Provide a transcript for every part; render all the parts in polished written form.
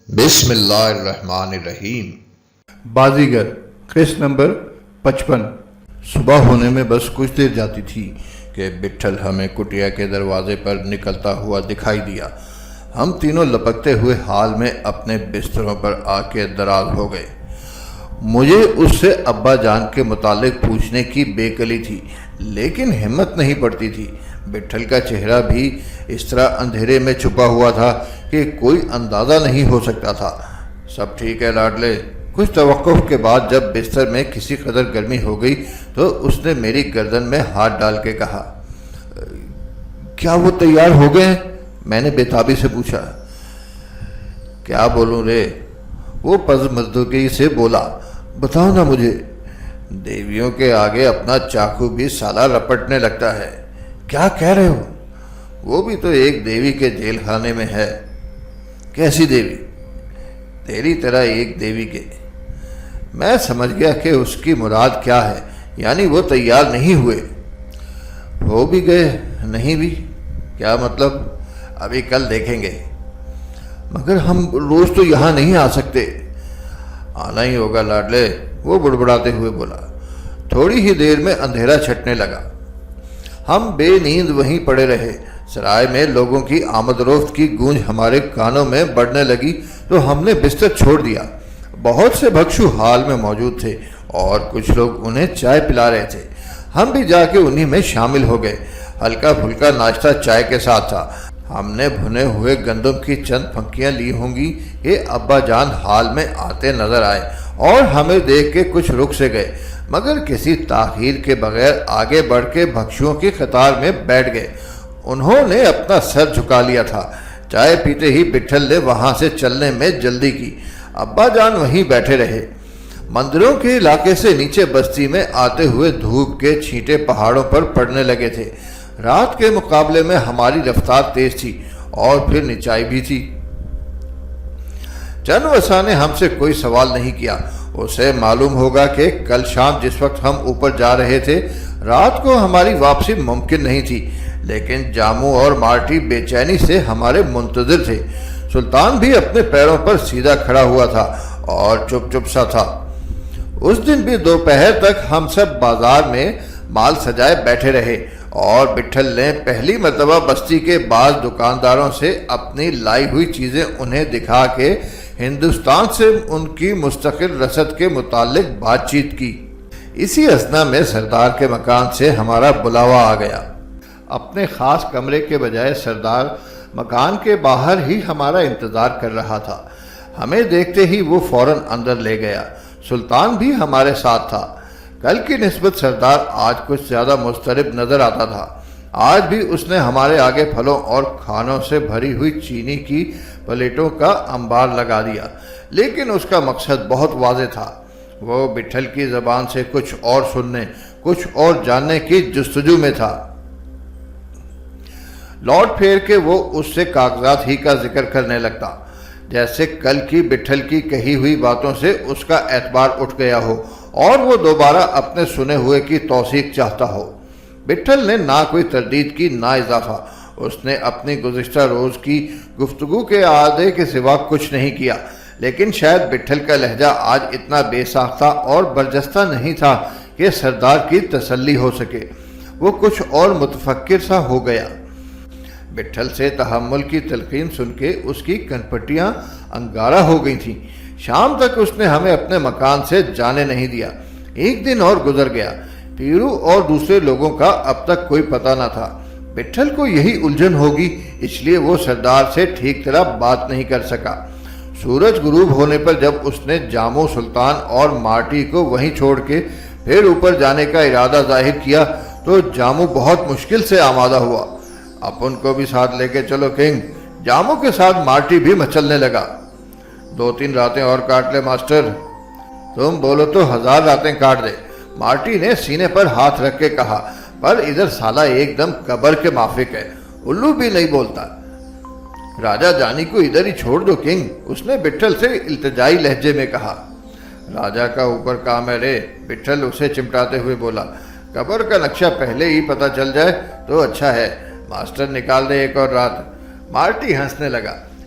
بسم اللہ الرحمن الرحیم۔ بازیگر قسط نمبر 55۔ صبح ہونے میں بس کچھ دیر جاتی تھی کہ بٹھل ہمیں کٹیا کے دروازے پر نکلتا ہوا دکھائی دیا۔ ہم تینوں لپکتے ہوئے حال میں اپنے بستروں پر آ کے دراز ہو گئے۔ مجھے اس سے ابا جان کے متعلق پوچھنے کی بے کلی تھی، لیکن ہمت نہیں پڑتی تھی۔ بٹھل کا چہرہ بھی اس طرح اندھیرے میں چھپا ہوا تھا کہ کوئی اندازہ نہیں ہو سکتا تھا۔ سب ٹھیک ہے لاڈلے؟ کچھ توقف کے بعد جب بستر میں کسی قدر گرمی ہو گئی تو اس نے میری گردن میں ہاتھ ڈال کے کہا، کیا وہ تیار ہو گئے ہیں؟ میں نے بےتابی سے پوچھا۔ کیا بولوں رے؟ وہ پزمردگی سے بولا، بتاؤ نا مجھے۔ دیویوں کے آگے اپنا چاقو بھی سالہ رپٹنے لگتا ہے۔ کیا کہہ رہے ہو؟ وہ بھی تو ایک دیوی کے جیل خانے میں ہے۔ کیسی دیوی؟ تیری طرح ایک دیوی کے۔ میں سمجھ گیا کہ اس کی مراد کیا ہے، یعنی وہ تیار نہیں ہوئے۔ ہو بھی گئے نہیں بھی؟ کیا مطلب؟ ابھی کل دیکھیں گے۔ مگر ہم روز تو یہاں نہیں آ سکتے۔ آنا ہی ہوگا لاڈلے، وہ بڑبڑاتے ہوئے بولا۔ تھوڑی ہی دیر میں اندھیرا چھٹنے لگا۔ ہم بے نیند وہیں پڑے رہے۔ سرائے میں لوگوں کی آمد رفت کی گونج ہمارے کانوں میں بڑھنے لگی تو ہم نے بستر چھوڑ دیا۔ بہت سے بھکشو حال میں موجود تھے اور کچھ لوگ انہیں چائے پلا رہے تھے۔ ہم بھی جا کے انہی میں شامل ہو گئے۔ ہلکا پھلکا ناشتہ چائے کے ساتھ تھا۔ ہم نے بھنے ہوئے گندم کی چند پھنکیاں لی ہوں گی کہ ابا جان حال میں آتے نظر آئے اور ہمیں دیکھ کے کچھ رک سے گئے، مگر کسی تاخیر کے بغیر آگے بڑھ کے بھکشوؤں کی قطار میں بیٹھ گئے۔ انہوں نے اپنا سر جھکا لیا تھا۔ چائے پیتے ہی بٹھل نے وہاں سے چلنے میں جلدی کی۔ ابا جان وہیں بیٹھے رہے۔ مندروں کے علاقے سے نیچے بستی میں آتے ہوئے دھوپ کے چھینٹے پہاڑوں پر پڑنے لگے تھے۔ رات کے مقابلے میں ہماری رفتار تیز تھی اور پھر نچائی بھی تھی۔ چند وسا نے ہم سے کوئی سوال نہیں کیا۔ اسے معلوم ہوگا کہ کل شام جس وقت ہم اوپر جا رہے تھے، رات کو ہماری واپسی ممکن نہیں تھی، لیکن جامو اور مارٹی بے چینی سے ہمارے منتظر تھے۔ سلطان بھی اپنے پیروں پر سیدھا کھڑا ہوا تھا اور چپ چپ سا تھا۔ اس دن بھی دوپہر تک ہم سب بازار میں مال سجائے بیٹھے رہے اور بٹھل نے پہلی مرتبہ بستی کے بعض دکانداروں سے اپنی لائی ہوئی چیزیں انہیں دکھا کے ہندوستان سے ان کی مستقل رسد کے متعلق بات چیت کی۔ اسی اثنا میں سردار کے مکان سے ہمارا بلاوا آ گیا۔ اپنے خاص کمرے کے بجائے سردار مکان کے باہر ہی ہمارا انتظار کر رہا تھا۔ ہمیں دیکھتے ہی وہ فوراً اندر لے گیا۔ سلطان بھی ہمارے ساتھ تھا۔ کل کی نسبت سردار آج کچھ زیادہ مضطرب نظر آتا تھا۔ آج بھی اس نے ہمارے آگے پھلوں اور کھانوں سے بھری ہوئی چینی کی پلیٹوں کا انبار لگا دیا، لیکن اس کا مقصد بہت واضح تھا۔ وہ بٹھل کی زبان سے کچھ اور سننے، کچھ اور جاننے کی جستجو میں تھا۔ لوٹ پھیر کے وہ اس سے کاغذات ہی کا ذکر کرنے لگتا، جیسے کل کی بٹھل کی کہی ہوئی باتوں سے اس کا اعتبار اٹھ گیا ہو اور وہ دوبارہ اپنے سنے ہوئے کی توثیق چاہتا ہو۔ بٹھل نے نہ کوئی تردید کی نہ اضافہ۔ اس نے اپنی گزشتہ روز کی گفتگو کے اعادے کے سوا کچھ نہیں کیا، لیکن شاید بٹھل کا لہجہ آج اتنا بے ساختہ اور برجستہ نہیں تھا کہ سردار کی تسلی ہو سکے۔ وہ کچھ اور متفکر سا ہو گیا۔ بٹھل سے تحمل کی تلقین سن کے اس کی کنپٹیاں انگارہ ہو گئی تھیں۔ شام تک اس نے ہمیں اپنے مکان سے جانے نہیں دیا۔ ایک دن اور گزر گیا۔ پیرو اور دوسرے لوگوں کا اب تک کوئی پتہ نہ تھا۔ بٹھل کو یہی الجھن ہوگی، اس لیے وہ سردار سے ٹھیک طرح بات نہیں کر سکا۔ سورج غروب ہونے پر جب اس نے جامو، سلطان اور مارٹی کو وہیں چھوڑ کے پھر اوپر جانے کا ارادہ ظاہر کیا تو جامو بہت مشکل سے آمادہ ہوا۔ اپن کو بھی ساتھ لے کے چلو کنگ۔ جامو کے ساتھ مارٹی بھی مچلنے لگا۔ 2-3 راتیں اور کاٹ لے ماسٹر۔ تم بولو تو 1000 راتیں کاٹ دے، مارٹی نے سینے پر ہاتھ رکھ کے کہا، پر ادھر سالہ ایک دم قبر کے مافک ہے، الو بھی نہیں بولتا۔ راجہ جانی کو ادھر ہی چھوڑ دو کنگ، اس نے بٹھل سے التجائی لہجے میں کہا۔ راجہ کا اوپر کام ہے رے، بٹھل اسے چمٹاتے ہوئے بولا۔ قبر کا نقشہ پہلے ہی پتہ چل جائے تو اچھا ہے، ماسٹر نکال دے ایک اور رات۔ مارٹی ہنسنے لگا۔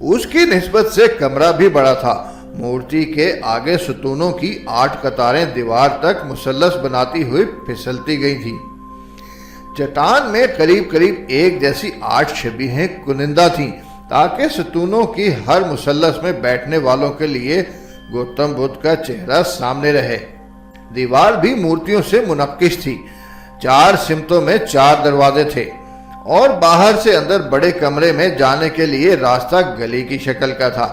اس کی نسبت سے کمرہ بھی بڑا تھا۔ مورتی کے آگے ستونوں کی 8 قطاریں دیوار تک مثلث بناتی ہوئی پھسلتی گئی تھیں۔ چٹان میں قریب قریب ایک جیسی 8 شبیہیں کنندہ تھیں تاکہ ستونوں کی ہر مثلث میں بیٹھنے والوں کے لیے گوتم بدھ کا چہرہ سامنے رہے۔ دیوار بھی مورتیوں سے منقش تھی۔ 4 سمتوں میں 4 دروازے تھے اور باہر سے اندر بڑے کمرے میں جانے کے لیے راستہ گلی کی شکل کا تھا۔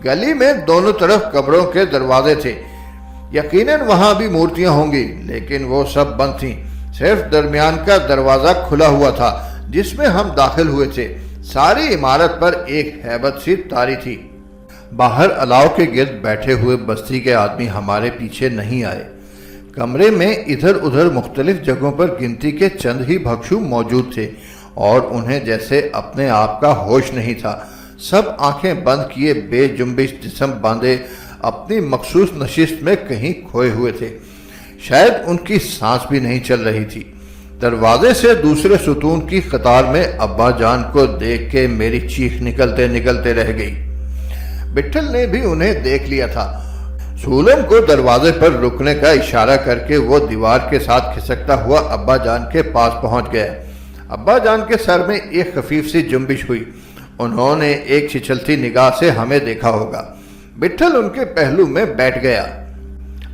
گلی میں دونوں طرف کمروں کے دروازے تھے۔ یقیناً وہاں بھی مورتیاں ہوں گی، لیکن وہ سب بند تھیں۔ صرف درمیان کا دروازہ کھلا ہوا تھا جس میں ہم داخل ہوئے تھے۔ ساری عمارت پر ایک ہیبت سی طاری تھی۔ باہر الاؤ کے گرد بیٹھے ہوئے بستی کے آدمی ہمارے پیچھے نہیں آئے۔ کمرے میں ادھر ادھر مختلف جگہوں پر گنتی کے چند ہی بھکشو موجود تھے اور انہیں جیسے اپنے آپ کا ہوش نہیں تھا۔ سب آنکھیں بند کیے بے جنبش جسم باندھے اپنی مخصوص نشست میں کہیں کھوئے ہوئے تھے۔ شاید ان کی سانس بھی نہیں چل رہی تھی۔ دروازے سے دوسرے ستون کی قطار میں ابا جان کو دیکھ کے میری چیخ نکلتے نکلتے رہ گئی۔ بٹھل نے بھی انہیں دیکھ لیا تھا۔ سولم کو دروازے پر رکنے کا اشارہ کر کے وہ دیوار کے ساتھ کھسکتا ہوا ابا جان کے پاس پہنچ گیا۔ ابا جان کے سر میں ایک خفیف سی جنبش ہوئی۔ انہوں نے ایک چھچلتی نگاہ سے ہمیں دیکھا ہوگا۔ بٹھل ان کے پہلو میں بیٹھ گیا۔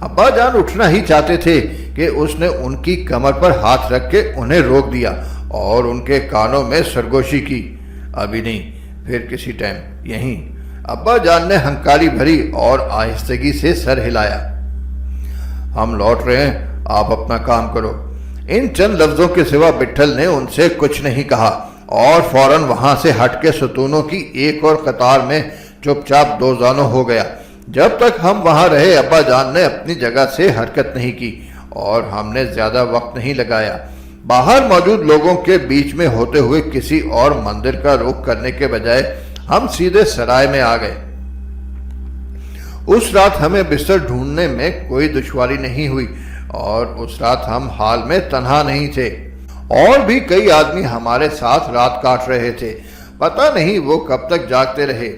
ابا جان اٹھنا ہی چاہتے تھے کہ اس نے ان کی کمر پر ہاتھ رکھ کے انہیں روک دیا اور ان کے کانوں میں سرگوشی کی۔ ابھی نہیں، پھر کسی ٹائم، یہیں۔ ابا جان نے ہنکاری بھری اور آہستگی سے سر ہلایا۔ ہم لوٹ رہے ہیں، آپ اپنا کام کرو۔ ان چند لفظوں کے سوا بٹھل نے ان سے کچھ نہیں کہا اور فوراً وہاں سے ہٹ کے ستونوں کی ایک اور قطار میں چپ چاپ دو زانوں ہو گیا۔ جب تک ہم وہاں رہے ابا جان نے اپنی جگہ سے حرکت نہیں کی اور ہم نے زیادہ وقت نہیں لگایا۔ باہر موجود لوگوں کے بیچ میں ہوتے ہوئے کسی اور مندر کا رخ کرنے کے بجائے ہم سیدھے سرائے میں آ گئے۔ اس رات ہمیں بستر ڈھونڈنے میں کوئی دشواری نہیں ہوئی اور اس رات ہم حال میں تنہا نہیں تھے۔ اور بھی کئی آدمی ہمارے ساتھ رات کاٹ رہے تھے۔ پتہ نہیں وہ کب تک جاگتے رہے۔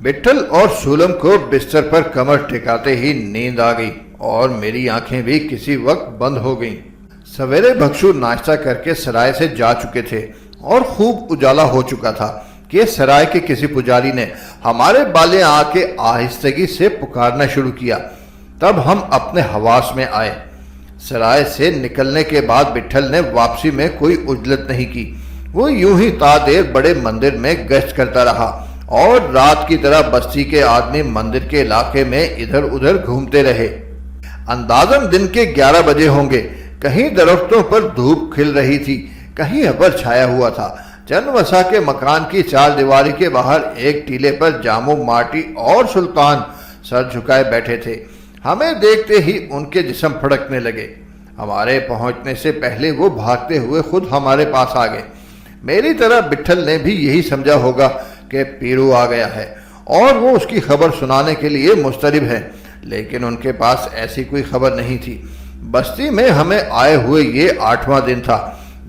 بٹھل اور سولم کو بستر پر کمر ٹکاتے ہی نیند آ گئی اور میری آنکھیں بھی کسی وقت بند ہو گئیں۔ سویرے بھکشو ناشتہ کر کے سرائے سے جا چکے تھے اور خوب اجالا ہو چکا تھا کہ سرائے کے کسی پجاری نے ہمارے بالیں آ کے آہستگی سے پکارنا شروع کیا۔ تب ہم اپنے حواس میں آئے۔ سرائے سے نکلنے کے بعد بٹھل نے واپسی میں کوئی عجلت نہیں کی۔ وہ یوں ہی تا دیر بڑے مندر میں گشت کرتا رہا اور رات کی طرح بستی کے آدمی مندر کے علاقے میں ادھر ادھر گھومتے رہے۔ اندازاً دن کے 11 بجے ہوں گے۔ کہیں درختوں پر دھوپ کھل رہی تھی، کہیں ابر چھایا ہوا تھا۔ چند وسا کے مکان کی 4 دیواری کے باہر ایک ٹیلے پر جامو مارٹی اور سلطان سر جھکائے بیٹھے تھے۔ ہمیں دیکھتے ہی ان کے جسم پھڑکنے لگے۔ ہمارے پہنچنے سے پہلے وہ بھاگتے ہوئے خود ہمارے پاس آ گئے۔ میری طرح بٹھل نے بھی یہی سمجھا ہوگا کہ پیرو آ گیا ہے اور وہ اس کی خبر سنانے کے لیے مضطرب ہے، لیکن ان کے پاس ایسی کوئی خبر نہیں تھی۔ بستی میں ہمیں آئے ہوئے یہ 8واں دن تھا۔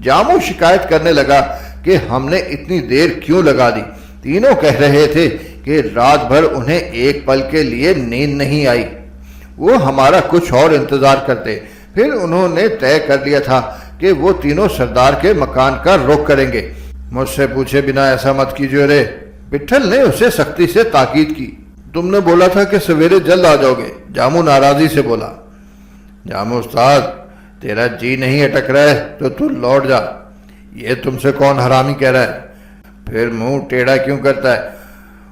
جامو شکایت کرنے لگا کہ ہم نے اتنی دیر کیوں لگا دی۔ تینوں کہہ رہے تھے کہ رات بھر انہیں ایک پل کے لیے نیند نہیں آئی۔ وہ ہمارا کچھ اور انتظار کرتے۔ پھر انہوں نے طے کر لیا تھا کہ وہ تینوں سردار کے مکان کا رخ کریں گے۔ مجھ سے پوچھے بنا ایسا مت کیجیے رے، بٹھل نے اسے سختی سے تاکید کی۔ تم نے بولا تھا کہ سویرے جلد آ جاؤ گے، جامو ناراضی سے بولا۔ جامو استاد، تیرا جی نہیں اٹک رہا ہے تو تو لوٹ جا۔ یہ تم سے کون حرامی کہہ رہا ہے؟ پھر منہ ٹیڑھا کیوں کرتا ہے؟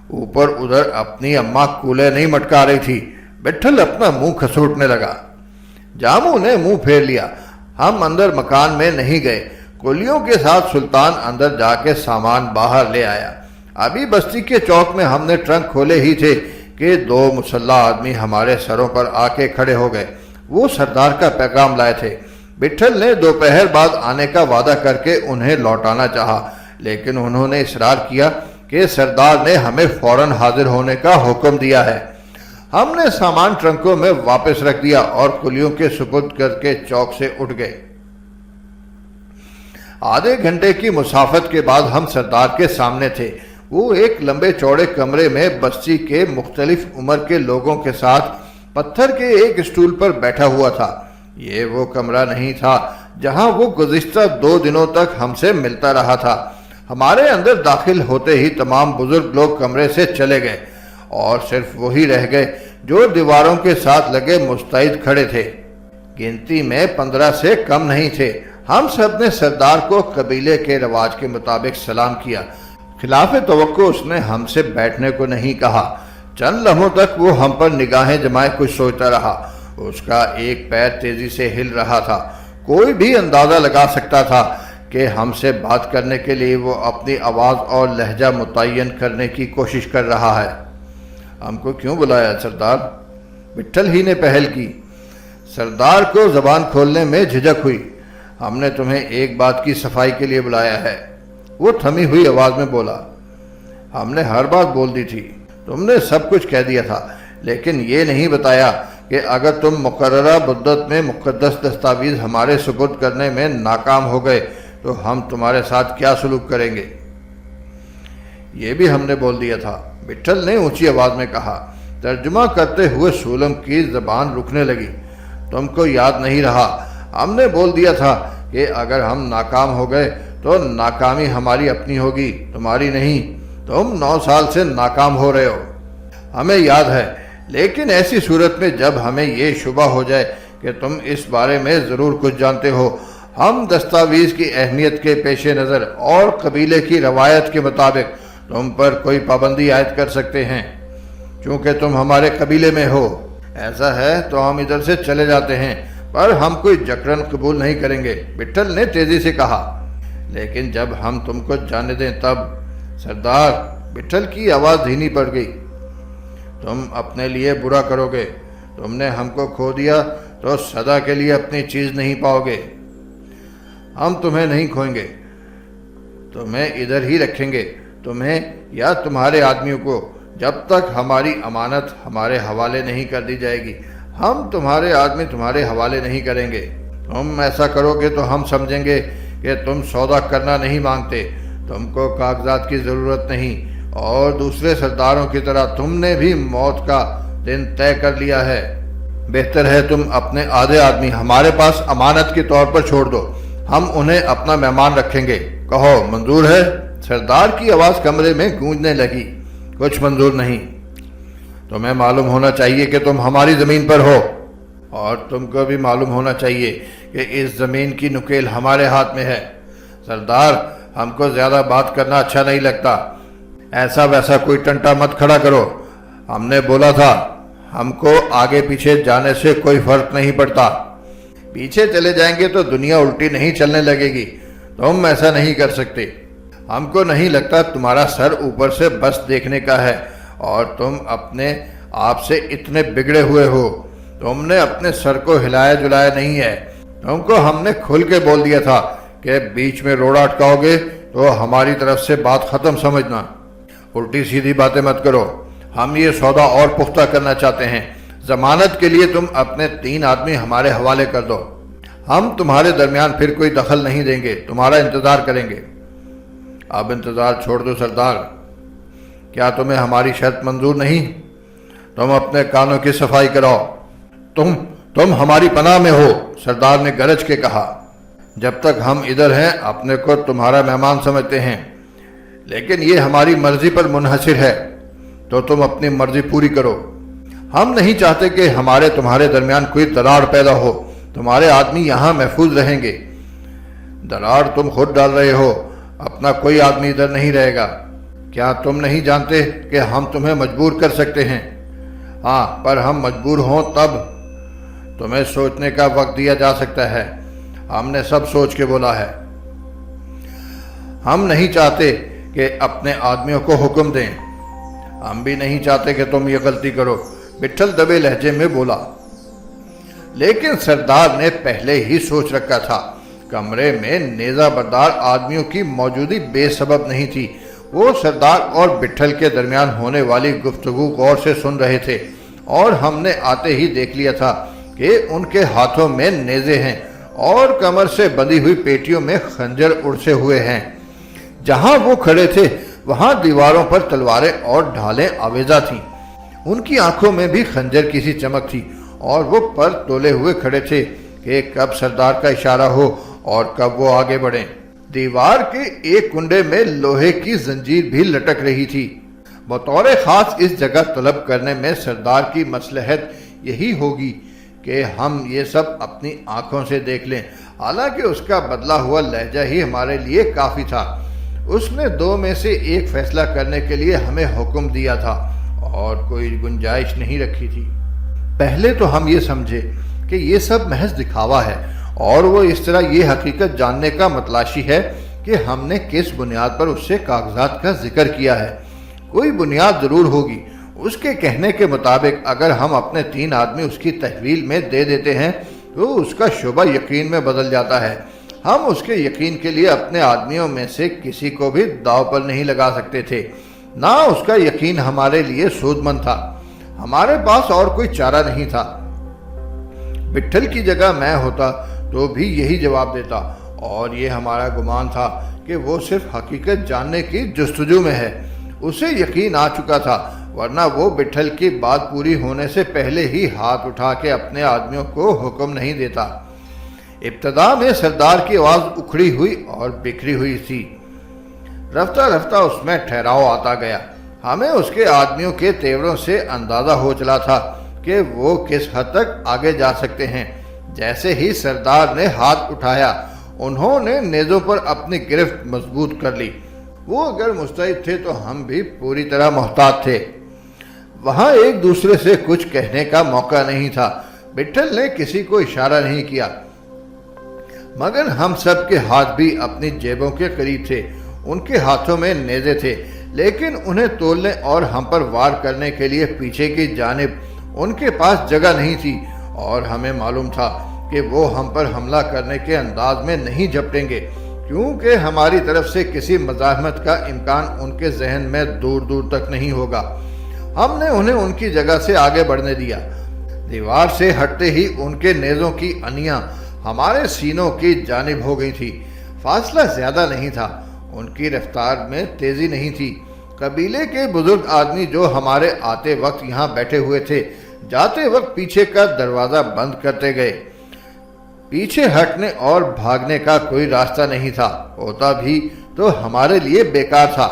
اوپر ادھر اپنی اماں کولے نہیں مٹکا رہی تھی۔ بٹھل اپنا منہ کھسوٹنے لگا۔ جامو نے منہ پھیر لیا۔ ہم اندر مکان میں نہیں گئے۔ کولیوں کے ساتھ سلطان اندر جا کے سامان باہر لے آیا۔ ابھی بستی کے چوک میں ہم نے ٹرنک کھولے ہی تھے کہ 2 مسلح آدمی ہمارے سروں پر آ کے کھڑے ہو گئے۔ وہ سردار کا پیغام لائے تھے۔ بٹھل نے دوپہر بعد آنے کا وعدہ کر کے انہیں لوٹانا چاہا، لیکن انہوں نے اصرار کیا کہ سردار نے ہمیں فوراً حاضر ہونے کا حکم دیا ہے۔ ہم نے سامان ٹرنکوں میں واپس رکھ دیا اور کلیوں کے سپرد کر کے چوک سے اٹھ گئے۔ آدھے گھنٹے کی مسافت کے بعد ہم سردار کے سامنے تھے۔ وہ ایک لمبے چوڑے کمرے میں بستی کے مختلف عمر کے لوگوں کے ساتھ پتھر کے ایک اسٹول پر بیٹھا ہوا تھا۔ یہ وہ کمرہ نہیں تھا جہاں وہ گزشتہ 2 دنوں تک ہم سے ملتا رہا تھا۔ ہمارے اندر داخل ہوتے ہی تمام بزرگ لوگ کمرے سے چلے گئے اور صرف وہی رہ گئے جو دیواروں کے ساتھ لگے مستعد کھڑے تھے۔ گنتی میں 15 سے کم نہیں تھے۔ ہم سب نے سردار کو قبیلے کے رواج کے مطابق سلام کیا۔ خلاف توقع اس نے ہم سے بیٹھنے کو نہیں کہا۔ چند لمحوں تک وہ ہم پر نگاہیں جمائے کچھ سوچتا رہا۔ اس کا ایک پیر تیزی سے ہل رہا تھا۔ کوئی بھی اندازہ لگا سکتا تھا کہ ہم سے بات کرنے کے لیے وہ اپنی آواز اور لہجہ متعین کرنے کی کوشش کر رہا ہے۔ ہم کو کیوں بلایا سردار؟ وٹھل ہی نے پہل کی۔ سردار کو زبان کھولنے میں جھجک ہوئی۔ ہم نے تمہیں ایک بات کی صفائی کے لیے بلایا ہے، وہ تھمی ہوئی آواز میں بولا۔ ہم نے ہر بات بول دی تھی، تم نے سب کچھ کہہ دیا تھا، لیکن یہ نہیں بتایا کہ اگر تم مقررہ مدت میں مقدس دستاویز ہمارے سپرد کرنے میں ناکام ہو گئے تو ہم تمہارے ساتھ کیا سلوک کریں گے۔ یہ بھی ہم نے بول دیا تھا، وٹھل نے اونچی آواز میں کہا۔ ترجمہ کرتے ہوئے سولم کی زبان رکنے لگی۔ تم کو یاد نہیں رہا، ہم نے بول دیا تھا کہ اگر ہم ناکام ہو گئے تو ناکامی ہماری اپنی ہوگی، تمہاری نہیں۔ تم 9 سال سے ناکام ہو رہے ہو، ہمیں یاد ہے، لیکن ایسی صورت میں جب ہمیں یہ شبہ ہو جائے کہ تم اس بارے میں ضرور کچھ جانتے ہو، ہم دستاویز کی اہمیت کے پیش نظر اور قبیلے کی روایت کے مطابق تم پر کوئی پابندی عائد کر سکتے ہیں۔ چونکہ تم ہمارے قبیلے میں ہو، ایسا ہے تو ہم ادھر سے چلے جاتے ہیں، پر ہم کوئی جکرن قبول نہیں کریں گے، وٹھل نے تیزی سے کہا۔ لیکن جب ہم تم کو جانے دیں تب۔ سردار، وٹھل کی آواز دھیمی پڑ گئی، تم اپنے لیے برا کرو گے۔ تم نے ہم کو کھو دیا تو سدا کے لیے اپنی چیز نہیں پاؤ گے۔ ہم تمہیں نہیں کھوئیں گے، تمہیں ادھر ہی رکھیں گے، تمہیں یا تمہارے آدمیوں کو، جب تک ہماری امانت ہمارے حوالے نہیں کر دی جائے گی۔ ہم تمہارے آدمی تمہارے حوالے نہیں کریں گے۔ تم ایسا کرو گے تو ہم سمجھیں گے کہ تم سودا کرنا نہیں مانگتے، تم کو کاغذات کی ضرورت نہیں، اور دوسرے سرداروں کی طرح تم نے بھی موت کا دن طے کر لیا ہے۔ بہتر ہے تم اپنے آدھے آدمی ہمارے پاس امانت کے طور پر چھوڑ دو، ہم انہیں اپنا مہمان رکھیں گے۔ کہو منظور ہے؟ سردار کی آواز کمرے میں گونجنے لگی۔ کچھ منظور نہیں۔ تمہیں معلوم ہونا چاہیے کہ تم ہماری زمین پر ہو، اور تم کو بھی معلوم ہونا چاہیے کہ اس زمین کی نکیل ہمارے ہاتھ میں ہے۔ سردار، ہم کو زیادہ بات کرنا اچھا نہیں لگتا، ایسا ویسا کوئی ٹنٹا مت کھڑا کرو۔ ہم نے بولا تھا ہم کو آگے پیچھے جانے سے کوئی فرق نہیں پڑتا۔ پیچھے چلے جائیں گے تو دنیا الٹی نہیں چلنے لگے گی، تم ایسا نہیں کر سکتے۔ ہم کو نہیں لگتا تمہارا سر اوپر سے بس دیکھنے کا ہے، اور تم اپنے آپ سے اتنے بگڑے ہوئے ہو۔ تم نے اپنے سر کو ہلایا جلایا نہیں ہے۔ تم کو ہم نے کھل کے بول دیا تھا کہ بیچ میں روڑا اٹکاؤ گے تو ہماری طرف سے بات ختم سمجھنا، الٹی سیدھی باتیں مت کرو۔ ہم یہ سودا اور پختہ کرنا چاہتے ہیں۔ ضمانت کے لیے تم اپنے 3 آدمی ہمارے حوالے کر دو، ہم تمہارے درمیان پھر کوئی دخل نہیں دیں گے، تمہارا انتظار کریں گے۔ اب انتظار چھوڑ دو سردار، کیا تمہیں ہماری شرط منظور نہیں؟ تم اپنے کانوں کی صفائی کراؤ۔ تم ہماری پناہ میں ہو، سردار نے گرج کے کہا۔ جب تک ہم ادھر ہیں اپنے کو تمہارا مہمان سمجھتے ہیں، لیکن یہ ہماری مرضی پر منحصر ہے، تو تم اپنی مرضی پوری کرو۔ ہم نہیں چاہتے کہ ہمارے تمہارے درمیان کوئی دراڑ پیدا ہو، تمہارے آدمی یہاں محفوظ رہیں گے۔ دراڑ تم خود ڈال رہے ہو، اپنا کوئی آدمی ادھر نہیں رہے گا۔ کیا تم نہیں جانتے کہ ہم تمہیں مجبور کر سکتے ہیں؟ ہاں، پر ہم مجبور ہوں تب تمہیں سوچنے کا وقت دیا جا سکتا ہے۔ ہم نے سب سوچ کے بولا ہے۔ ہم نہیں چاہتے کہ اپنے آدمیوں کو حکم دیں، ہم بھی نہیں چاہتے کہ تم یہ غلطی کرو، وٹھل دبے لہجے میں بولا۔ لیکن سردار نے پہلے ہی سوچ رکھا تھا۔ کمرے میں نیزہ بردار آدمیوں کی موجودگی بے سبب نہیں تھی۔ وہ سردار اور وٹھل کے درمیان ہونے والی گفتگو غور سے سن رہے تھے، اور ہم نے آتے ہی دیکھ لیا تھا کہ ان کے ہاتھوں میں نیزے ہیں اور کمر سے بندھی ہوئی پیٹیوں میں خنجر اڑسے ہوئے ہیں۔ جہاں وہ کھڑے تھے وہاں دیواروں پر تلواریں اور ڈھالیں آویزہ تھیں۔ ان کی آنکھوں میں بھی خنجر کی سی چمک تھی اور وہ پر تولے ہوئے کھڑے تھے کہ کب سردار کا اشارہ ہو اور کب وہ آگے بڑھیں۔ دیوار کے ایک کنڈے میں لوہے کی زنجیر بھی لٹک رہی تھی۔ بطور خاص اس جگہ طلب کرنے میں سردار کی مصلحت یہی ہوگی کہ ہم یہ سب اپنی آنکھوں سے دیکھ لیں، حالانکہ اس کا بدلا ہوا لہجہ ہی ہمارے لیے کافی تھا۔ اس نے دو میں سے ایک فیصلہ کرنے کے لیے ہمیں حکم دیا تھا اور کوئی گنجائش نہیں رکھی تھی۔ پہلے تو ہم یہ سمجھے کہ یہ سب محض دکھاوا ہے اور وہ اس طرح یہ حقیقت جاننے کا متلاشی ہے کہ ہم نے کس بنیاد پر اس سے کاغذات کا ذکر کیا ہے۔ کوئی بنیاد ضرور ہوگی۔ اس کے کہنے کے مطابق اگر ہم اپنے 3 آدمی اس کی تحویل میں دے دیتے ہیں تو اس کا شبہ یقین میں بدل جاتا ہے۔ ہم اس کے یقین کے لیے اپنے آدمیوں میں سے کسی کو بھی داؤ پر نہیں لگا سکتے تھے، نہ اس کا یقین ہمارے لیے سود مند تھا۔ ہمارے پاس اور کوئی چارہ نہیں تھا۔ بٹھل کی جگہ میں ہوتا تو بھی یہی جواب دیتا، اور یہ ہمارا گمان تھا کہ وہ صرف حقیقت جاننے کی جستجو میں ہے۔ اسے یقین آ چکا تھا، ورنہ وہ بٹھل کی بات پوری ہونے سے پہلے ہی ہاتھ اٹھا کے اپنے آدمیوں کو حکم نہیں دیتا۔ ابتدا میں سردار کی آواز اکھڑی ہوئی اور بکھری ہوئی تھی۔ رفتہ رفتہ اس میں ٹھہراؤ آتا گیا۔ ہمیں اس کے آدمیوں کے تیوروں سے اندازہ ہو چلا تھا کہ وہ کس حد تک آگے جا سکتے ہیں۔ جیسے ہی سردار نے ہاتھ اٹھایا، انہوں نے نیزوں پر اپنی گرفت مضبوط کر لی۔ وہ اگر مستعد تھے تو ہم بھی پوری طرح محتاط تھے۔ وہاں ایک دوسرے سے کچھ کہنے کا موقع نہیں تھا۔ بٹھل نے کسی کو اشارہ نہیں کیا، مگر ہم سب کے ہاتھ بھی اپنی جیبوں کے قریب تھے۔ ان کے ہاتھوں میں نیزے تھے، لیکن انہیں تولنے اور ہم پر وار کرنے کے لیے پیچھے کی جانب ان کے پاس جگہ نہیں تھی، اور ہمیں معلوم تھا کہ وہ ہم پر حملہ کرنے کے انداز میں نہیں جھپٹیں گے، کیونکہ ہماری طرف سے کسی مزاحمت کا امکان ان کے ذہن میں دور دور تک نہیں ہوگا۔ ہم نے انہیں ان کی جگہ سے آگے بڑھنے دیا۔ دیوار سے ہٹتے ہی ان کے نیزوں کی انیاں ہمارے سینوں کی جانب ہو گئی تھی۔ فاصلہ زیادہ نہیں تھا، ان کی رفتار میں تیزی نہیں تھی۔ قبیلے کے بزرگ آدمی جو ہمارے آتے وقت یہاں بیٹھے ہوئے تھے، جاتے وقت پیچھے کا دروازہ بند کرتے گئے۔ پیچھے ہٹنے اور بھاگنے کا کوئی راستہ نہیں تھا، ہوتا بھی تو ہمارے لیے بیکار تھا۔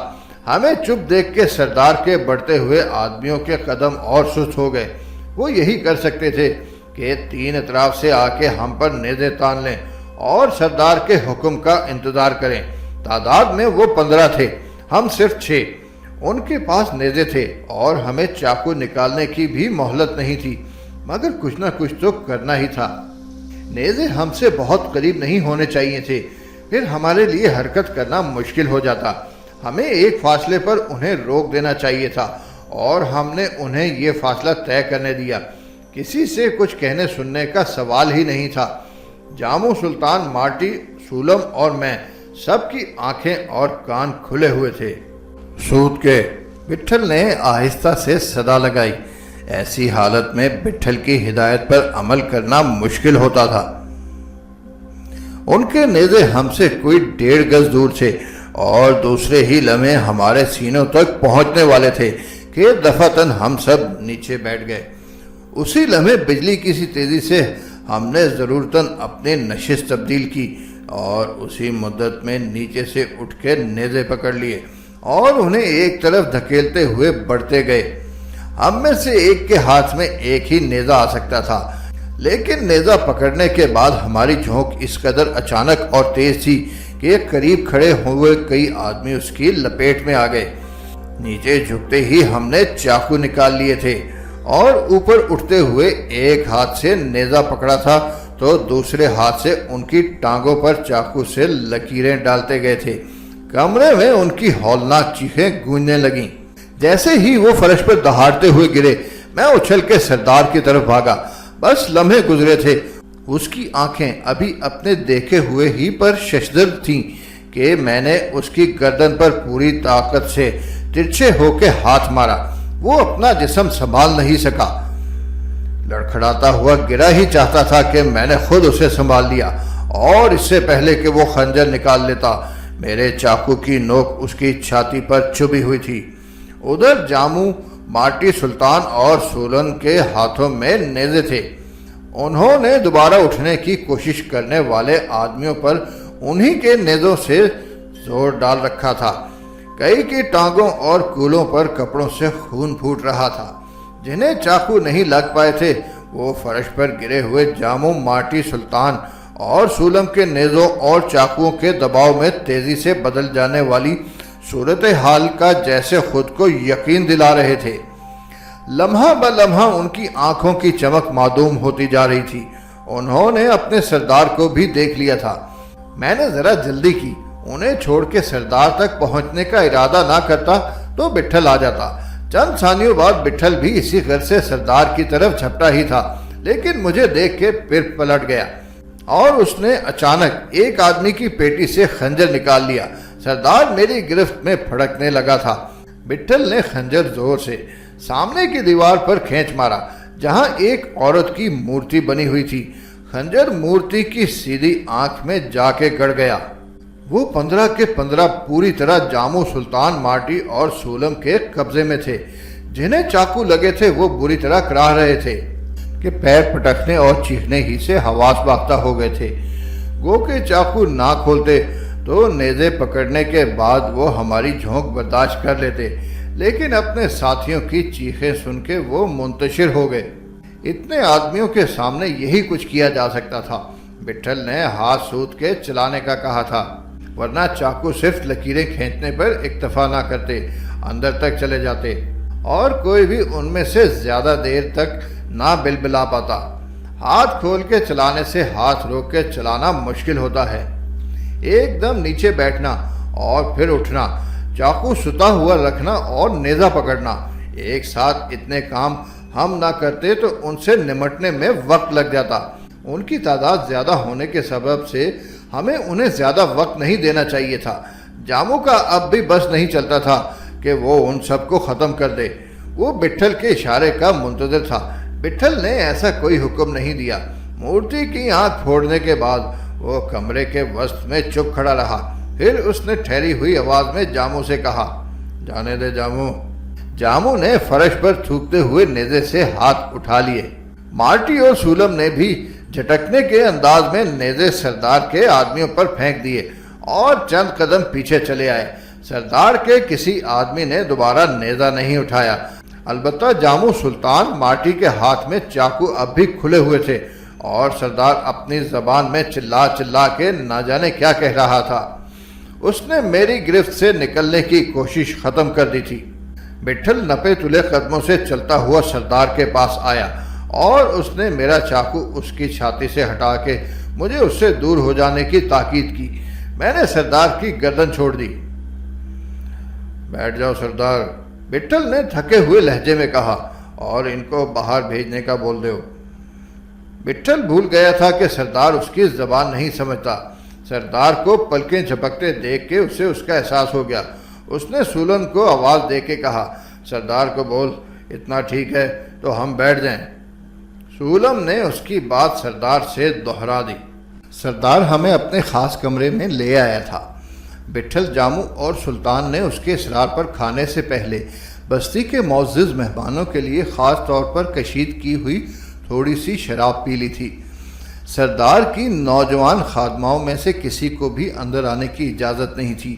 ہمیں چپ دیکھ کے سردار کے بڑھتے ہوئے آدمیوں کے قدم اور سست ہو گئے۔ وہ یہی کر سکتے تھے کہ 3 اطراف سے آ کے ہم پر نیزے تان لیں اور سردار کے حکم کا انتظار کریں۔ تعداد میں وہ 15 تھے، ہم صرف 6۔ ان کے پاس نیزے تھے اور ہمیں چاقو نکالنے کی بھی مہلت نہیں تھی، مگر کچھ نہ کچھ تو کرنا ہی تھا۔ نیزے ہم سے بہت قریب نہیں ہونے چاہیے تھے، پھر ہمارے لیے حرکت کرنا مشکل ہو جاتا۔ ہمیں ایک فاصلے پر انہیں روک دینا چاہیے تھا، اور ہم نے انہیں یہ فاصلہ طے کرنے دیا۔ کسی سے کچھ کہنے سننے کا سوال ہی نہیں تھا۔ جامو سلطان، مارٹی، سولم اور میں، سب کی آنکھیں اور کان کھلے ہوئے تھے۔ سود کے، بٹھل نے آہستہ سے صدا لگائی۔ ایسی حالت میں بٹھل کی ہدایت پر عمل کرنا مشکل ہوتا تھا۔ ان کے نیزے ہم سے کوئی 1.5 گز دور تھے اور دوسرے ہی لمحے ہمارے سینوں تک پہنچنے والے تھے کہ دفعتاً ہم سب نیچے بیٹھ گئے۔ اسی لمحے بجلی کی سی تیزی سے ہم نے ضرورتاً اپنی نشست تبدیل کی اور اسی مدت میں نیچے سے اٹھ کے نیزے پکڑ لیے اور انہیں ایک طرف دھکیلتے ہوئے بڑھتے گئے۔ ہم میں سے ایک کے ہاتھ میں ایک ہی نیزہ آ سکتا تھا، لیکن نیزہ پکڑنے کے بعد ہماری جھونک اس قدر اچانک اور تیز تھی کہ قریب کھڑے ہوئے کئی آدمی اس کی لپیٹ میں آ گئے۔ نیچے جھکتے ہی ہم نے چاقو نکال لیے تھے اور اوپر اٹھتے ہوئے ایک ہاتھ سے نیزہ پکڑا تھا تو دوسرے ہاتھ سے ان کی ٹانگوں پر چاقو سے لکیریں ڈالتے گئے تھے۔ کمرے میں ان کی ہولناک چیخیں گونجنے لگیں۔ جیسے ہی وہ فرش پر دہاڑتے ہوئے گرے، میں اچھل کے سردار کی طرف بھاگا۔ بس لمحے گزرے تھے، اس کی آنکھیں ابھی اپنے دیکھے ہوئے ہی پر ششدر تھیں کہ میں نے اس کی گردن پر پوری طاقت سے ترچھے ہو کے ہاتھ مارا۔ وہ اپنا جسم سنبھال نہیں سکا، لڑکھڑاتا ہوا گرا ہی چاہتا تھا کہ میں نے خود اسے سنبھال لیا، اور اس سے پہلے کہ وہ خنجر نکال لیتا میرے چاقو کی نوک اس کی چھاتی پر چبھی ہوئی تھی۔ ادھر جامو، مارٹی، سلطان اور سولن کے ہاتھوں میں نیزے تھے۔ انہوں نے دوبارہ اٹھنے کی کوشش کرنے والے آدمیوں پر انہی کے نیزوں سے زور ڈال رکھا تھا۔ کئی کی ٹانگوں اور کولوں پر کپڑوں سے خون پھوٹ رہا تھا۔ جنہیں چاقو نہیں لگ پائے تھے وہ فرش پر گرے ہوئے جامو، مارٹی، سلطان اور سولم کے نیزوں اور چاقوؤں کے دباؤ میں تیزی سے بدل جانے والی صورتحال کا جیسے خود کو یقین دلا رہے تھے۔ لمحہ بلمحہ ان کی آنکھوں کی چمک معدوم ہوتی جا رہی تھی۔ انہوں نے اپنے سردار کو بھی دیکھ لیا تھا۔ میں نے ذرا جلدی کی۔ انہیں چھوڑ کے سردار تک پہنچنے کا ارادہ نہ کرتا تو بٹھل آ جاتا۔ چند ثانیوں بعد بٹھل بھی اسی غرض سے سردار کی طرف جھپٹا ہی تھا، لیکن مجھے دیکھ کے پھر پلٹ گیا اور اس نے اچانک ایک آدمی کی پیٹی سے خنجر نکال لیا۔ سردار میری گرفت میں پھڑکنے لگا تھا۔ بٹھل نے خنجر زور سے سامنے کی دیوار پر کھینچ مارا جہاں ایک عورت کی مورتی بنی ہوئی تھی۔ خنجر مورتی کی سیدھی آنکھ میں جا کے گڑ گیا۔ وہ 15 کے 15 پوری طرح جامو، سلطان، مارٹی اور سولم کے قبضے میں تھے۔ جنہیں چاقو لگے تھے وہ بری طرح کراہ رہے تھے کہ پیر پٹکنے اور چیخنے ہی سے حواس باختہ ہو گئے تھے۔ گو کہ چاقو نہ کھولتے تو نیزے پکڑنے کے بعد وہ ہماری جھونک برداشت کر لیتے، لیکن اپنے ساتھیوں کی چیخیں سن کے وہ منتشر ہو گئے۔ اتنے آدمیوں کے سامنے یہی کچھ کیا جا سکتا تھا۔ بٹھل نے ہاتھ سوت کے چلانے کا کہا تھا، ورنہ چاقو صرف لکیریں کھینچنے پر اکتفا نہ کرتے، اندر تک چلے جاتے اور کوئی بھی ان میں سے زیادہ دیر تک نہ بلبلا پاتا۔ ہاتھ کھول کے چلانے سے ہاتھ روک کے چلانا مشکل ہوتا ہے۔ ایک دم نیچے بیٹھنا اور پھر اٹھنا، چاقو ستا ہوا رکھنا اور نیزہ پکڑنا، ایک ساتھ اتنے کام ہم نہ کرتے تو ان سے نمٹنے میں وقت لگ جاتا۔ ان کی تعداد زیادہ ہونے کے سبب سے ہمیں انہیں زیادہ وقت نہیں دینا چاہیے تھا۔ جامو کا اب بھی بس نہیں چلتا تھا کہ وہ ان سب کو ختم کر دے۔ وہ بٹھل کے اشارے کا منتظر تھا۔ بٹھل نے ایسا کوئی حکم نہیں دیا۔ مورتی کی آنکھ پھوڑنے کے بعد وہ کمرے کے وسط میں چپ کھڑا رہا۔ پھر اس نے ٹھہری ہوئی آواز میں جامو سے کہا، جانے دے جامو۔ جامو نے فرش پر تھوکتے ہوئے نیزے سے ہاتھ اٹھا لیے۔ مارٹی اور سولم نے بھی جھٹکنے کے انداز میں نیزے سردار کے آدمیوں پر پھینک دیے اور چند قدم پیچھے چلے آئے۔ سردار کے کسی آدمی نے دوبارہ نیزہ نہیں اٹھایا۔ البتہ جامو، سلطان، مارٹی کے ہاتھ میں چاقو اب بھی کھلے ہوئے تھے اور سردار اپنی زبان میں چلا چلا کے نہ جانے کیا کہہ رہا تھا۔ اس نے میری گرفت سے نکلنے کی کوشش ختم کر دی تھی۔ بٹھل نپے تلے قدموں سے چلتا ہوا سردار کے پاس آیا اور اس نے میرا چاقو اس کی چھاتی سے ہٹا کے مجھے اس سے دور ہو جانے کی تاکید کی۔ میں نے سردار کی گردن چھوڑ دی۔ بیٹھ جاؤ سردار، بٹھل نے تھکے ہوئے لہجے میں کہا، اور ان کو باہر بھیجنے کا بول دو۔ بٹھل بھول گیا تھا کہ سردار اس کی زبان نہیں سمجھتا۔ سردار کو پلکیں جھپکتے دیکھ کے اسے اس کا احساس ہو گیا۔ اس نے سولن کو آواز دے کے کہا، سردار کو بول اتنا ٹھیک ہے تو ہم بیٹھ جائیں۔ سولم نے اس کی بات سردار سے دوہرا دی۔ سردار ہمیں اپنے خاص کمرے میں لے آیا تھا۔ بٹھل، جامو اور سلطان نے اس کے اصرار پر کھانے سے پہلے بستی کے معزز مہمانوں کے لیے خاص طور پر کشید کی ہوئی تھوڑی سی شراب پی لی تھی۔ سردار کی نوجوان خادماؤں میں سے کسی کو بھی اندر آنے کی اجازت نہیں تھی۔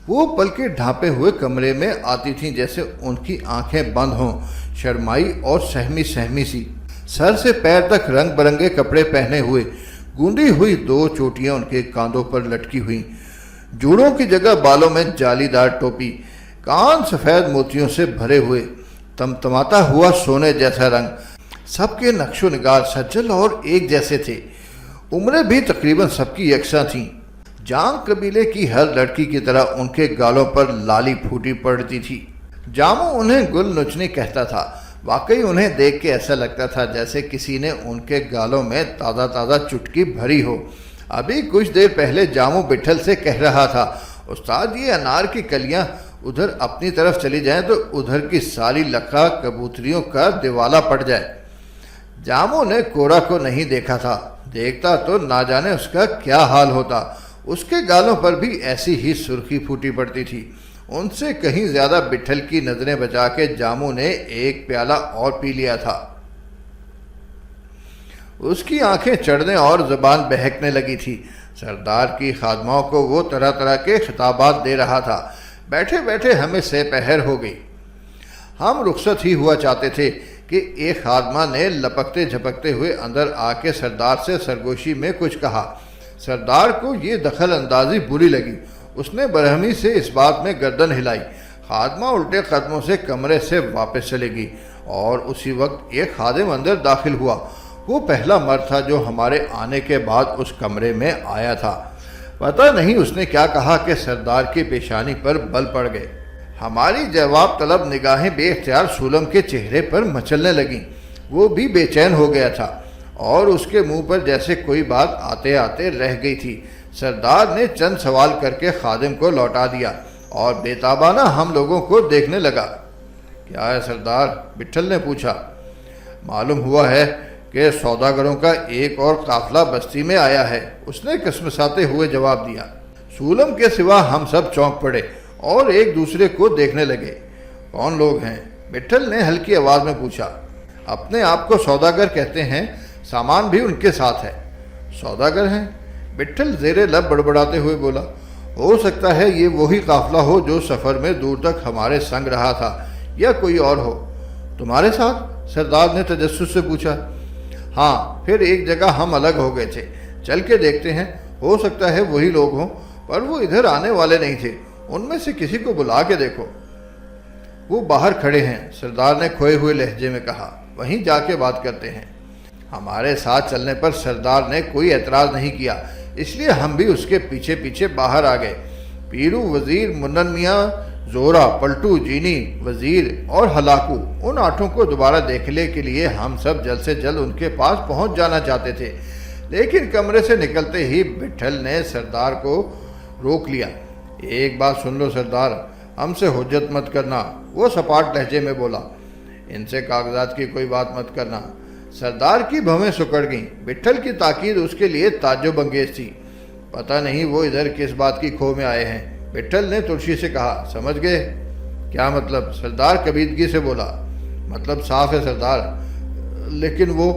وہ پلکیں ڈھانپے ہوئے کمرے میں آتی تھیں جیسے ان کی آنکھیں بند ہوں، شرمائی اور سہمی سہمی سی۔ سر سے پیر تک رنگ برنگے کپڑے پہنے ہوئے، گوندی ہوئی 2 چوٹیاں ان کے کاندھوں پر لٹکی ہوئیں، جوڑوں کی جگہ بالوں میں جالی دار ٹوپی، کان سفید موتیوں سے بھرے ہوئے، تمتماتا ہوا سونے جیسا رنگ۔ سب کے نقش و نگار سجل اور ایک جیسے تھے۔ عمریں بھی تقریباً سب کی یکساں تھیں۔ جان قبیلے کی ہر لڑکی کی طرح ان کے گالوں پر لالی پھوٹی پڑتی تھی۔ جامو انہیں گل نچنی کہتا تھا۔ واقعی انہیں دیکھ کے ایسا لگتا تھا جیسے کسی نے ان کے گالوں میں تازہ تازہ چٹکی بھری ہو۔ ابھی کچھ دیر پہلے جامو بٹھل سے کہہ رہا تھا، استاد یہ انار کی کلیاں ادھر اپنی طرف چلی جائیں تو ادھر کی ساری لکھا کبوتریوں کا دیوالا پڑ جائے۔ جامو نے کورا کو نہیں دیکھا تھا، دیکھتا تو نہ جانے اس کا کیا حال ہوتا۔ اس کے گالوں پر بھی ایسی ہی سرخی پھوٹی پڑتی تھی۔ ان سے کہیں زیادہ بٹھل کی نظریں بچا کے جاموں نے ایک پیالہ اور پی لیا تھا۔ اس کی آنکھیں چڑھنے اور زبان بہکنے لگی تھی۔ سردار کی خادماؤں کو وہ طرح طرح کے خطابات دے رہا تھا۔ بیٹھے بیٹھے ہمیں سہ پہر ہو گئی۔ ہم رخصت ہی ہوا چاہتے تھے کہ ایک خادمہ نے لپکتے جھپکتے ہوئے اندر آ کے سردار سے سرگوشی میں کچھ کہا۔ سردار کو یہ دخل اندازی بری لگی۔ اس نے برہمی سے اس بات میں گردن ہلائی۔ خادمہ الٹے قدموں سے کمرے سے واپس چلے گی اور اسی وقت ایک خادم اندر داخل ہوا۔ وہ پہلا مرد تھا جو ہمارے آنے کے بعد اس کمرے میں آیا تھا۔ پتہ نہیں اس نے کیا کہا کہ سردار کی پیشانی پر بل پڑ گئے۔ ہماری جواب طلب نگاہیں بے اختیار سولم کے چہرے پر مچلنے لگیں۔ وہ بھی بے چین ہو گیا تھا اور اس کے منہ پر جیسے کوئی بات آتے آتے رہ گئی تھی۔ سردار نے چند سوال کر کے خادم کو لوٹا دیا اور بے تابانہ ہم لوگوں کو دیکھنے لگا۔ کیا ہے سردار؟ بٹھل نے پوچھا۔ معلوم ہوا ہے کہ سوداگروں کا ایک اور قافلہ بستی میں آیا ہے، اس نے کسمساتے ہوئے جواب دیا۔ سولم کے سوا ہم سب چونک پڑے اور ایک دوسرے کو دیکھنے لگے۔ کون لوگ ہیں؟ بٹھل نے ہلکی آواز میں پوچھا۔ اپنے آپ کو سوداگر کہتے ہیں، سامان بھی ان کے ساتھ ہے۔ سوداگر ہیں؟ بٹھل زیر لب بڑبڑاتے ہوئے بولا۔ ہو سکتا ہے یہ وہی قافلہ ہو جو سفر میں دور تک ہمارے سنگ رہا تھا، یا کوئی اور ہو۔ تمہارے ساتھ؟ سردار نے تجسس سے پوچھا۔ ہاں، پھر ایک جگہ ہم الگ ہو گئے تھے، چل کے دیکھتے ہیں، ہو سکتا ہے وہی لوگ ہوں، پر وہ ادھر آنے والے نہیں تھے، ان میں سے کسی کو بلا کے دیکھو۔ وہ باہر کھڑے ہیں، سردار نے کھوئے ہوئے لہجے میں کہا، وہیں جا کے بات کرتے ہیں۔ ہمارے ساتھ چلنے پر سردار نے کوئی اعتراض نہیں کیا، اس لیے ہم بھی اس کے پیچھے پیچھے باہر آ گئے۔ پیرو، وزیر، منن میاں، زورا، پلٹو، جینی، وزیر اور ہلاکو، ان آٹھوں کو دوبارہ دیکھنے کے لیے ہم سب جلد سے جلد ان کے پاس پہنچ جانا چاہتے تھے، لیکن کمرے سے نکلتے ہی بٹھل نے سردار کو روک لیا۔ ایک بات سن لو سردار، ہم سے حجت مت کرنا، وہ سپاٹ لہجے میں بولا۔ ان سے کاغذات کی کوئی بات مت کرنا۔ سردار کی بھویں سکڑ گئیں۔ بٹھل کی تاکید اس کے لیے تعجب انگیز تھی۔ پتہ نہیں وہ ادھر کس بات کی کھو میں آئے ہیں، بٹھل نے ترشی سے کہا۔ سمجھ گئے؟ کیا مطلب؟ سردار کبیدگی سے بولا۔ مطلب صاف ہے سردار، لیکن وہ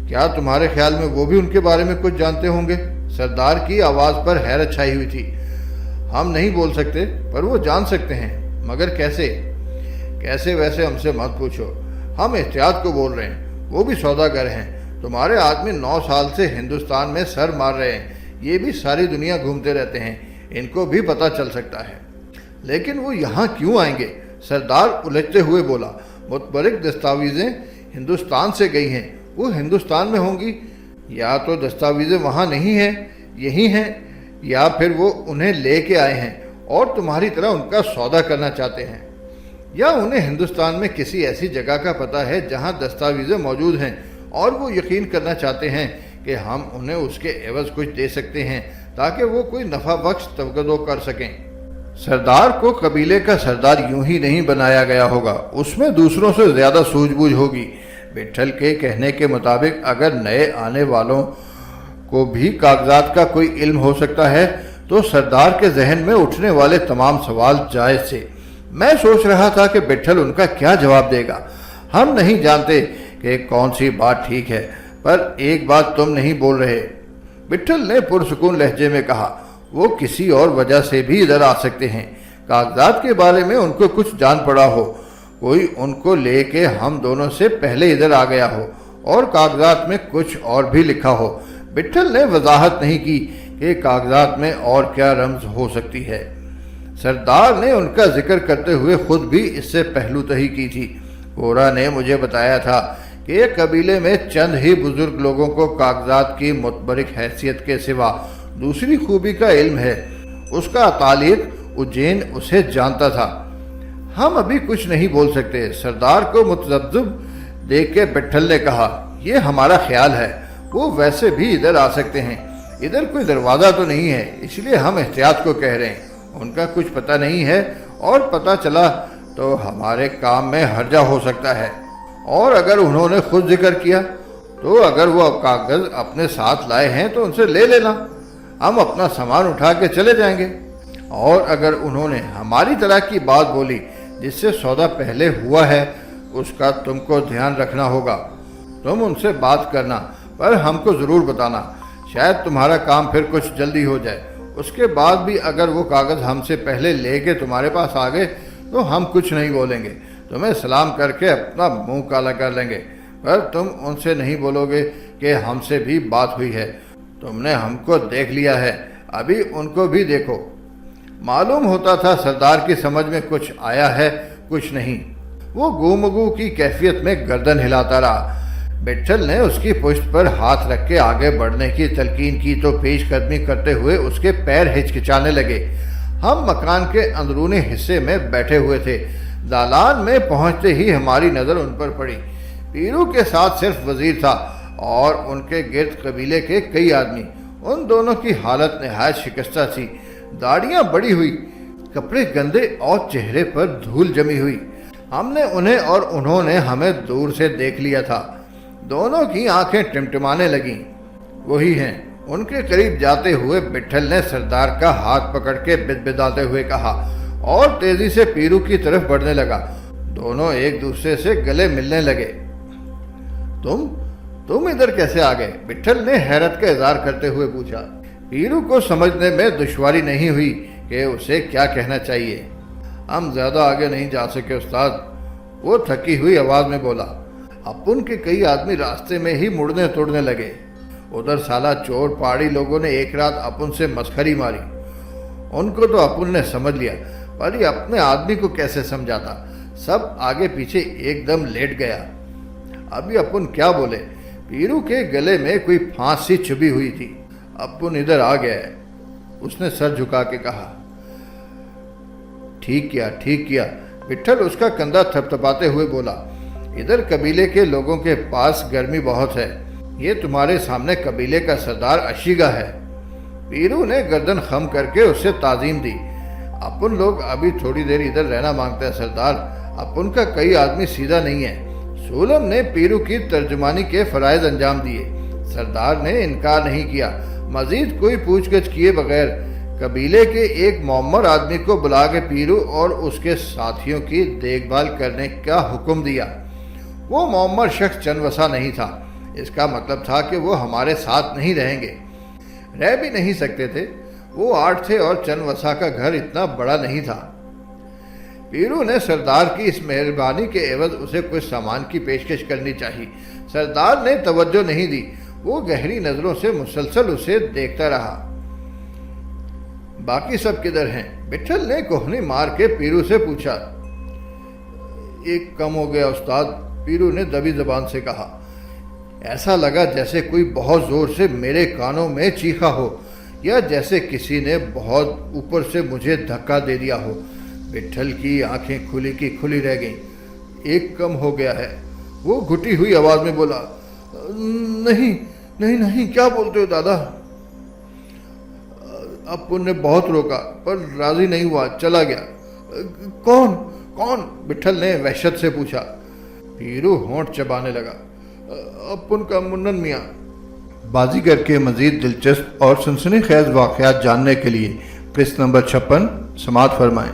کیا تمہارے خیال میں وہ بھی ان کے بارے میں کچھ جانتے ہوں گے؟ سردار کی آواز پر حیرت چھائی ہوئی تھی۔ ہم نہیں بول سکتے، پر وہ جان سکتے ہیں، مگر کیسے؟ کیسے ویسے ہم سے مت پوچھو، ہم احتیاط کو بول رہے ہیں۔ وہ بھی سوداگر ہیں، تمہارے آدمی 9 سال سے ہندوستان میں سر مار رہے ہیں، یہ بھی ساری دنیا گھومتے رہتے ہیں، ان کو بھی پتہ چل سکتا ہے۔ لیکن وہ یہاں کیوں آئیں گے؟ سردار الجھتے ہوئے بولا۔ متبرک دستاویزیں ہندوستان سے گئی ہیں، وہ ہندوستان میں ہوں گی، یا تو دستاویزیں وہاں نہیں ہیں، یہی ہیں، یا پھر وہ انہیں لے کے آئے ہیں اور تمہاری طرح ان کا سودا کرنا چاہتے ہیں، یا انہیں ہندوستان میں کسی ایسی جگہ کا پتہ ہے جہاں دستاویزیں موجود ہیں اور وہ یقین کرنا چاہتے ہیں کہ ہم انہیں اس کے عوض کچھ دے سکتے ہیں تاکہ وہ کوئی نفع بخش تبادلہ کر سکیں۔ سردار کو قبیلے کا سردار یوں ہی نہیں بنایا گیا ہوگا، اس میں دوسروں سے زیادہ سوجھ بوجھ ہوگی۔ بٹھل کے کہنے کے مطابق اگر نئے آنے والوں کو بھی کاغذات کا کوئی علم ہو سکتا ہے تو سردار کے ذہن میں اٹھنے والے تمام سوال جائز تھے۔ میں سوچ رہا تھا کہ بٹھل ان کا کیا جواب دے گا۔ ہم نہیں جانتے کہ کون سی بات ٹھیک ہے، پر ایک بات تم نہیں بول رہے، بٹھل نے پرسکون لہجے میں کہا۔ وہ کسی اور وجہ سے بھی ادھر آ سکتے ہیں، کاغذات کے بارے میں ان کو کچھ جان پڑا ہو، کوئی ان کو لے کے ہم دونوں سے پہلے ادھر آ گیا ہو اور کاغذات میں کچھ اور بھی لکھا ہو۔ بٹھل نے وضاحت نہیں کی کہ کاغذات میں اور کیا رمز ہو سکتی ہے۔ سردار نے ان کا ذکر کرتے ہوئے خود بھی اس سے پہلو تہی کی تھی۔ گورا نے مجھے بتایا تھا کہ قبیلے میں چند ہی بزرگ لوگوں کو کاغذات کی متبرک حیثیت کے سوا دوسری خوبی کا علم ہے۔ اس کا تعلق اجین اسے جانتا تھا۔ ہم ابھی کچھ نہیں بول سکتے۔ سردار کو متذبذب دیکھ کے بٹھل نے کہا، یہ ہمارا خیال ہے، وہ ویسے بھی ادھر آ سکتے ہیں، ادھر کوئی دروازہ تو نہیں ہے، اس لیے ہم احتیاط کو کہہ رہے ہیں۔ ان کا کچھ پتہ نہیں ہے اور پتہ چلا تو ہمارے کام میں حرجہ ہو سکتا ہے، اور اگر انہوں نے خود ذکر کیا تو اگر وہ کاغذ اپنے ساتھ لائے ہیں تو ان سے لے لینا۔ ہم اپنا سامان اٹھا کے چلے جائیں گے۔ اور اگر انہوں نے ہماری طرح کی بات بولی جس سے سودا پہلے ہوا ہے، اس کا تم کو دھیان رکھنا ہوگا۔ تم ان سے بات کرنا، پر ہم کو ضرور بتانا، شاید تمہارا کام پھر کچھ جلدی ہو جائے۔ اس کے بعد بھی اگر وہ کاغذ ہم سے پہلے لے کے تمہارے پاس آ گئے تو ہم کچھ نہیں بولیں گے، تمہیں سلام کر کے اپنا منہ کالا کر لیں گے، پر تم ان سے نہیں بولو گے کہ ہم سے بھی بات ہوئی ہے۔ تم نے ہم کو دیکھ لیا ہے، ابھی ان کو بھی دیکھو۔ معلوم ہوتا تھا سردار کی سمجھ میں کچھ آیا ہے، کچھ نہیں۔ وہ گومگو کی کیفیت میں گردن ہلاتا رہا۔ بٹھل نے اس کی پشت پر ہاتھ رکھ کے آگے بڑھنے کی تلقین کی تو پیش قدمی کرتے ہوئے اس کے پیر ہچکچانے لگے۔ ہم مکان کے اندرونی حصے میں بیٹھے ہوئے تھے۔ دالان میں پہنچتے ہی ہماری نظر ان پر پڑی۔ پیرو کے ساتھ صرف وزیر تھا اور ان کے گرد قبیلے کے کئی آدمی۔ ان دونوں کی حالت نہایت شکستہ تھی، داڑیاں بڑی ہوئی، کپڑے گندے اور چہرے پر دھول جمی ہوئی۔ ہم نے انہیں اور انہوں نے ہمیں دور سے دیکھ لیا تھا۔ دونوں کی آنکھیں ٹمٹمانے لگیں۔ وہی ہیں۔ ان کے قریب جاتے ہوئے بٹھل نے سردار کا ہاتھ پکڑ کے بدبداتے ہوئے کہا اور تیزی سے پیرو کی طرف بڑھنے لگا۔ دونوں ایک دوسرے سے گلے ملنے لگے۔ تم ادھر کیسے آ گئے؟ بٹھل نے حیرت کا اظہار کرتے ہوئے پوچھا۔ پیرو کو سمجھنے میں دشواری نہیں ہوئی کہ اسے کیا کہنا چاہیے۔ ہم زیادہ آگے نہیں جا سکے استاد، وہ تھکی ہوئی آواز میں بولا۔ اپن کے کئی آدمی راستے میں ہی مڑنے توڑنے لگے۔ ادھر سالہ چور پہاڑی لوگوں نے ایک رات اپن سے مسخری ماری۔ ان کو تو اپن نے سمجھ لیا، پر یہ اپنے آدمی کو کیسے سمجھاتا؟ سب آگے پیچھے ایک دم لیٹ گیا۔ ابھی اپن کیا بولے؟ پیرو کے گلے میں کوئی پھانس سی چھپی ہوئی تھی۔ اپن ادھر آ گیا ہے، اس نے سر جھکا کے کہا۔ ٹھیک کیا، بٹھل اس کا کندھا تھپتھپاتے ہوئے بولا۔ ادھر قبیلے کے لوگوں کے پاس گرمی بہت ہے۔ یہ تمہارے سامنے قبیلے کا سردار اشیگا ہے۔ پیرو نے گردن خم کر کے اسے تعظیم دی۔ اپن لوگ ابھی تھوڑی دیر ادھر رہنا مانگتے ہیں سردار، اپن کا کئی آدمی سیدھا نہیں ہے۔ سولم نے پیرو کی ترجمانی کے فرائض انجام دیے۔ سردار نے انکار نہیں کیا۔ مزید کوئی پوچھ گچھ کیے بغیر قبیلے کے ایک معمر آدمی کو بلا کے پیرو اور اس کے ساتھیوں کی دیکھ بھال کرنے کا حکم دیا۔ وہ معمر شخص چنوسا نہیں تھا۔ اس کا مطلب تھا کہ وہ ہمارے ساتھ نہیں رہیں گے، رہ بھی نہیں سکتے تھے۔ وہ 8 تھے اور چنوسا کا گھر اتنا بڑا نہیں تھا۔ پیرو نے سردار کی اس مہربانی کے عوض اسے کچھ سامان کی پیشکش کرنی چاہی۔ سردار نے توجہ نہیں دی، وہ گہری نظروں سے مسلسل اسے دیکھتا رہا۔ باقی سب کدھر ہیں؟ بٹھل نے کوہنی مار کے پیرو سے پوچھا۔ ایک کم ہو گیا استاد، پیرو نے دبی زبان سے کہا۔ ایسا لگا جیسے کوئی بہت زور سے میرے کانوں میں چیخا ہو، یا جیسے کسی نے بہت اوپر سے مجھے دھکا دے دیا ہو۔ بٹھل کی آنکھیں کھلی کی کھلی رہ گئیں۔ ایک کم ہو گیا ہے، وہ گھٹی ہوئی آواز میں بولا۔ نہیں، کیا بولتے ہو دادا؟ اپن نے بہت روکا پر راضی نہیں ہوا، چلا گیا۔ کون؟ بٹھل نے وحشت سے پوچھا۔ پیرو ہونٹ چبانے لگا۔ اپن کا منن میاں۔ بازیگر کے مزید دلچسپ اور سنسنی خیز واقعات جاننے کے لیے قسط نمبر 56 سماعت فرمائیں۔